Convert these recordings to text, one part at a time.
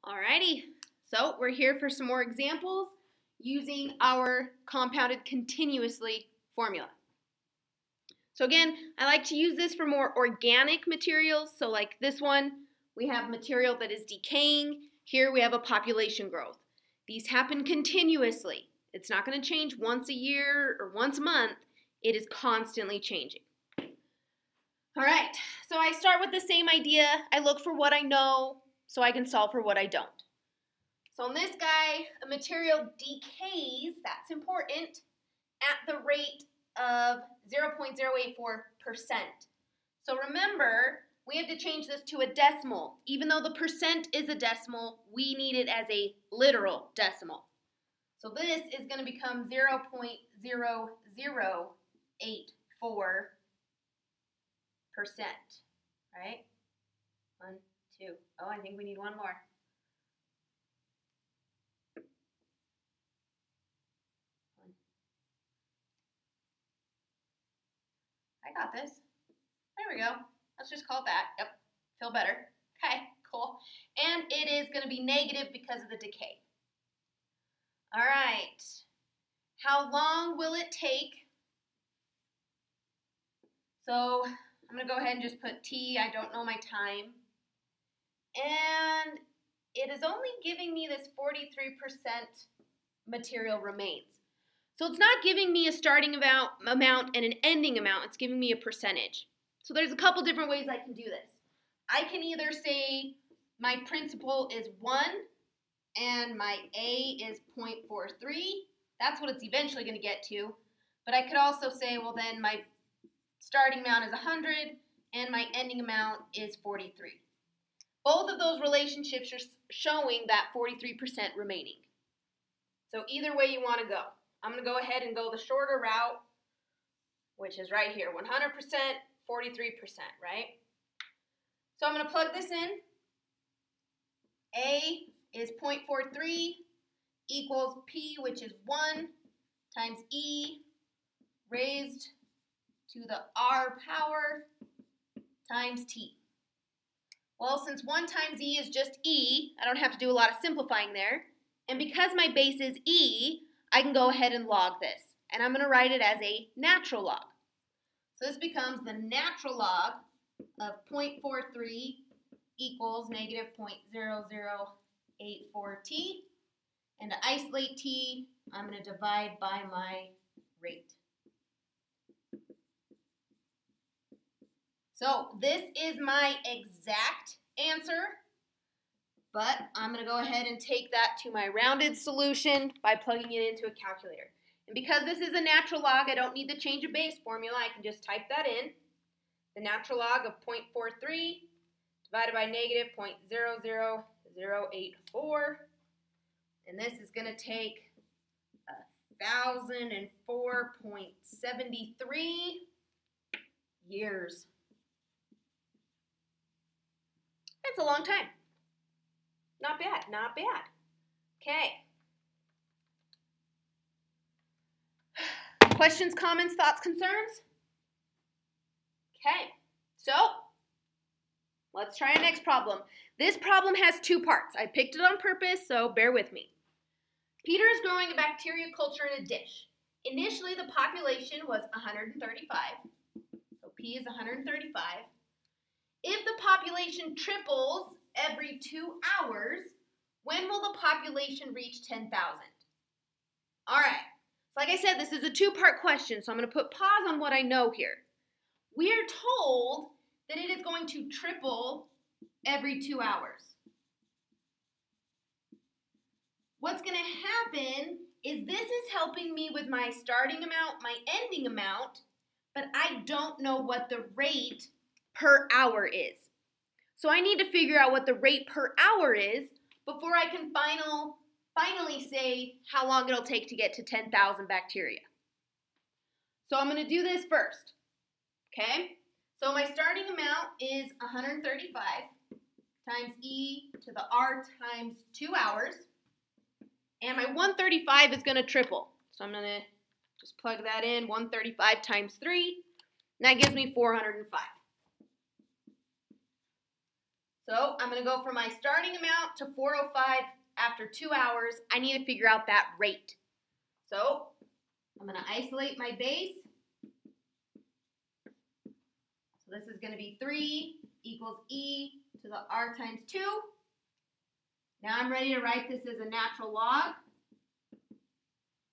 Alrighty, so we're here for some more examples using our compounded continuously formula. So again, I like to use this for more organic materials. So like this one, we have material that is decaying. Here we have a population growth. These happen continuously. It's not going to change once a year or once a month. It is constantly changing. All right, so I start with the same idea. I look for what I know so I can solve for what I don't. So in this guy, a material decays, that's important, at the rate of 0.084%. So remember, we have to change this to a decimal. Even though the percent is a decimal, we need it as a literal decimal. So this is going to become 0.0084%, right? 1, 2. Oh, I think we need one more. I got this. There we go. Let's just call it that. Yep. Feel better. Okay, cool. And it is going to be negative because of the decay. All right. How long will it take? So I'm going to go ahead and just put T. I don't know my time. And it is only giving me this 43% material remains. So it's not giving me a starting amount and an ending amount. It's giving me a percentage. So there's a couple different ways I can do this. I can either say my principal is 1 and my A is 0.43. That's what it's eventually going to get to. But I could also say, well, then my starting amount is 100 and my ending amount is 43. Both of those relationships are showing that 43% remaining. So either way you want to go. I'm going to go ahead and go the shorter route, which is right here, 100%, 43%, right? So I'm going to plug this in. A is 0.43 equals P, which is 1, times E raised to the R power times T. Well, since 1 times E is just E, I don't have to do a lot of simplifying there. And because my base is E, I can go ahead and log this. And I'm going to write it as a natural log. So this becomes the natural log of 0.43 equals negative 0.0084t. And to isolate t, I'm going to divide by my rate. So this is my exact answer. But I'm going to go ahead and take that to my rounded solution by plugging it into a calculator. And because this is a natural log, I don't need to change a base formula. I can just type that in. The natural log of 0.43 divided by negative 0.00084. And this is going to take 1,004.73 years. That's a long time. Not bad, not bad. Okay. Questions, comments, thoughts, concerns? Okay, so let's try our next problem. This problem has 2 parts. I picked it on purpose, so bear with me. Peter is growing a bacteria culture in a dish. Initially, the population was 135. So P is 135. If the population triples every 2 hours, when will the population reach 10,000? All right, so like I said, this is a 2-part question, so I'm going to put pause on what I know here. We are told that it is going to triple every 2 hours. What's going to happen is this is helping me with my starting amount, my ending amount, but I don't know what the rate per hour is. So I need to figure out what the rate per hour is before I can finally say how long it'll take to get to 10,000 bacteria. So I'm going to do this first, okay? So my starting amount is 135 times E to the R times 2 hours. And my 135 is going to triple. So I'm going to just plug that in, 135 times 3, and that gives me 405. So I'm going to go from my starting amount to 405 after 2 hours. I need to figure out that rate. So I'm going to isolate my base. So this is going to be 3 equals e to the r times 2. Now I'm ready to write this as a natural log.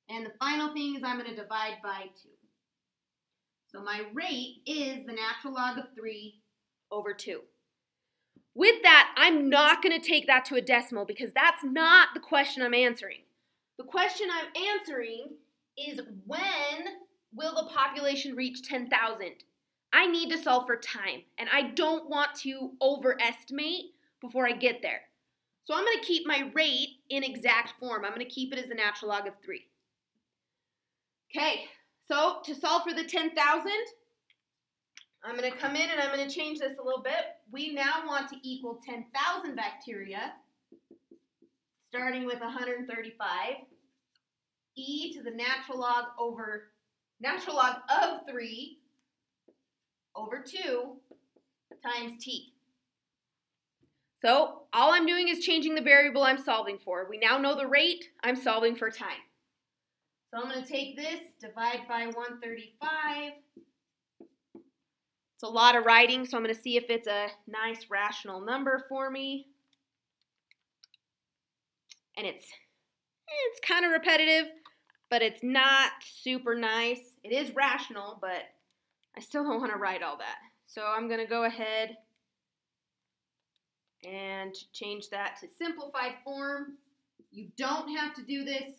And the final thing is I'm going to divide by 2. So my rate is the natural log of 3 over 2. With that, I'm not going to take that to a decimal because that's not the question I'm answering. The question I'm answering is when will the population reach 10,000? I need to solve for time, and I don't want to overestimate before I get there. So I'm going to keep my rate in exact form. I'm going to keep it as the natural log of 3. Okay, so to solve for the 10,000, I'm going to come in and I'm going to change this a little bit. We now want to equal 10,000 bacteria, starting with 135, e to the natural log of 3 over 2 times t. So all I'm doing is changing the variable I'm solving for. We now know the rate. I'm solving for time. So I'm going to take this, divide by 135. It's a lot of writing, so I'm going to see if it's a nice rational number for me. And it's kind of repetitive, but it's not super nice. It is rational, but I still don't want to write all that. So I'm going to go ahead and change that to simplified form. You don't have to do this.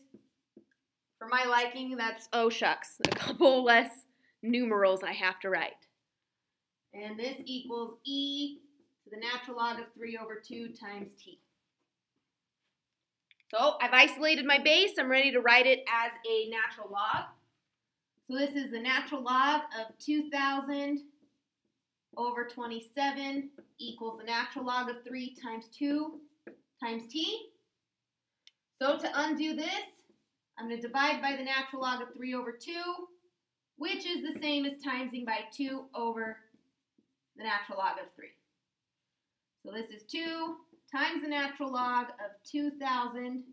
For my liking, that's, oh shucks, a couple less numerals I have to write. And this equals e to the natural log of 3 over 2 times t. So I've isolated my base. I'm ready to write it as a natural log. So this is the natural log of 2,000 over 27 equals the natural log of 3 times 2 times t. So to undo this, I'm going to divide by the natural log of 3 over 2, which is the same as timesing by 2 over the natural log of 3. So this is 2 times the natural log of 2,000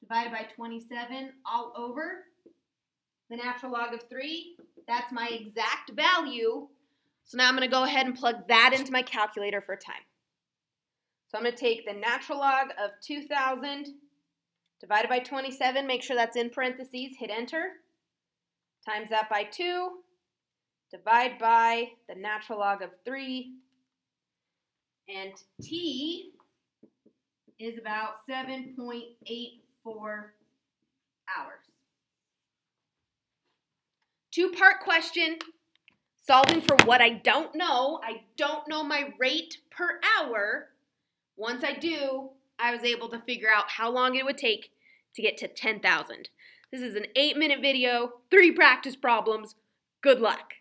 divided by 27 all over the natural log of 3. That's my exact value. So now I'm going to go ahead and plug that into my calculator for time. So I'm going to take the natural log of 2,000 divided by 27, make sure that's in parentheses, hit enter, times that by 2, divide by the natural log of 3, and t is about 7.84 hours. Two-part question, solving for what I don't know. I don't know my rate per hour. Once I do, I was able to figure out how long it would take to get to 10,000. This is an 8-minute video, 3 practice problems. Good luck.